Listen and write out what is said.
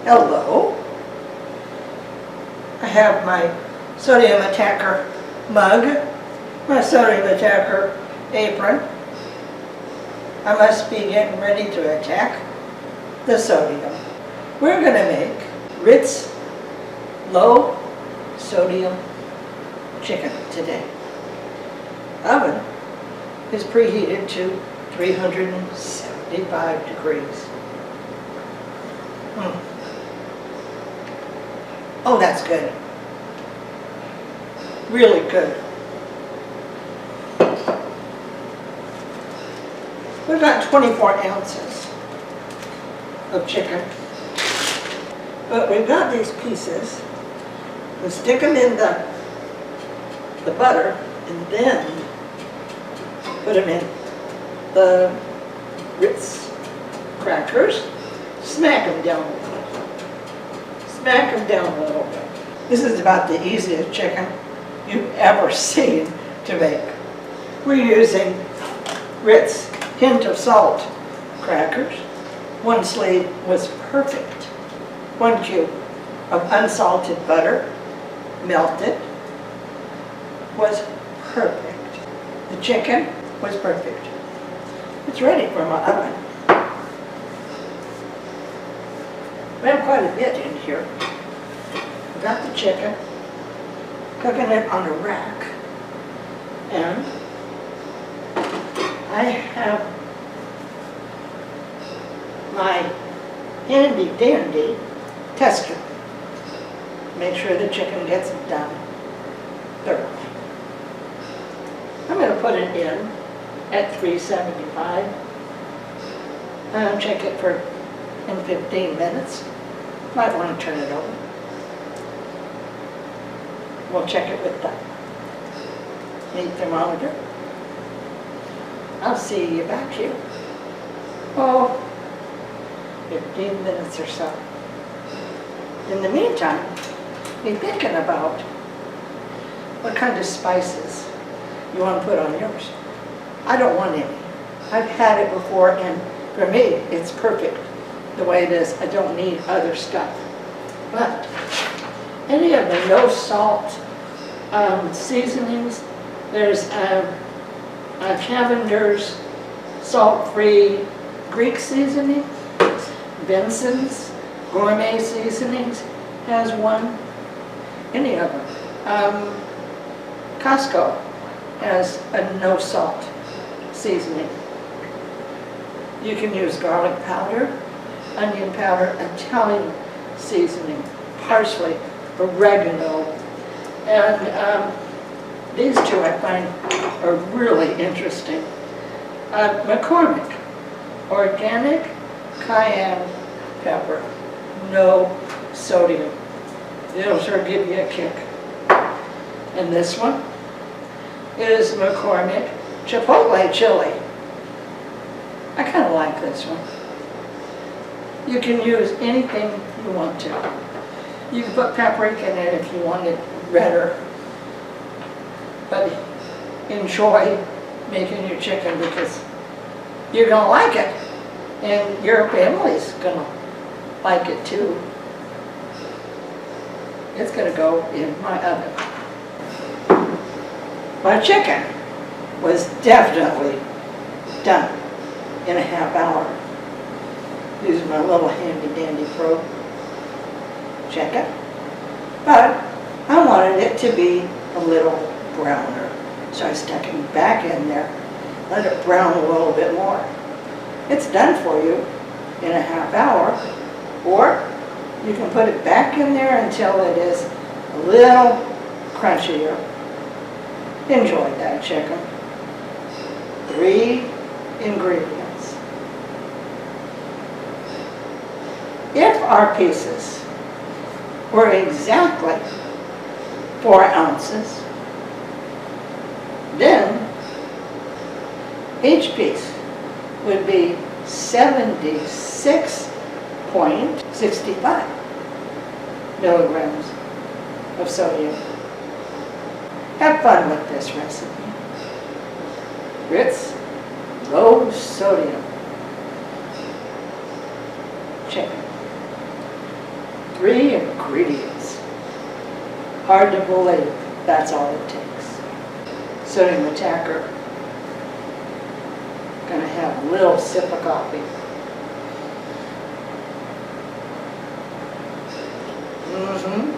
Hello. I have my sodium attacker mug, my sodium attacker apron. I must be getting ready to attack the sodium. We're going to make Ritz low sodium chicken today. Oven is preheated to 375 degrees. Oh, that's good. Really good. We've got 24 ounces of chicken. But we've got these pieces. We stick them in the butter and then put them in the Ritz crackers. Smack them down a little. Smack them down a little bit. This is about the easiest chicken you've ever seen to make. We're using Ritz hint of salt crackers. One sleeve was perfect. 1 cube of unsalted butter, melted, was perfect. The chicken was perfect. It's ready for my oven. We have quite a bit in here. I've got the chicken, cooking it on a rack, and I have my handy dandy tester. Make sure the chicken gets done thoroughly. I'm going to put it in at 375 and check it in 15 minutes. Might want to turn it over. We'll check it with the heat thermometer. I'll see you back here. 15 minutes or so. In the meantime, be thinking about what kind of spices you want to put on yours. I don't want any. I've had it before, and for me, it's perfect the way it is. I don't need other stuff. But any of the no salt seasonings, there's Cavender's salt-free Greek seasoning, Benson's gourmet seasonings has one, any of them. Costco has a no salt seasoning. You can use garlic powder, onion powder, Italian seasoning, parsley, oregano, and these two I find are really interesting. McCormick, organic cayenne pepper, no sodium. It'll sure give you a kick. And this one is McCormick chipotle chili. I kind of like this one. You can use anything you want to. You can put paprika in it if you want it redder. But enjoy making your chicken because you're going to like it. And your family's going to like it too. It's going to go in my oven. My chicken was definitely done in a half hour. Using my little handy dandy probe. Check it. But I wanted it to be a little browner. So I stuck it back in there. Let it brown a little bit more. It's done for you in a half hour. Or you can put it back in there until it is a little crunchier. Enjoy that chicken. 3 ingredients. If our pieces were exactly 4 ounces, then each piece would be 76.65 milligrams of sodium. Have fun with this recipe. Ritz low sodium chicken. 3 ingredients. Hard to believe, that's all it takes. Sodium attacker. Gonna have a little sip of coffee. Mm-hmm.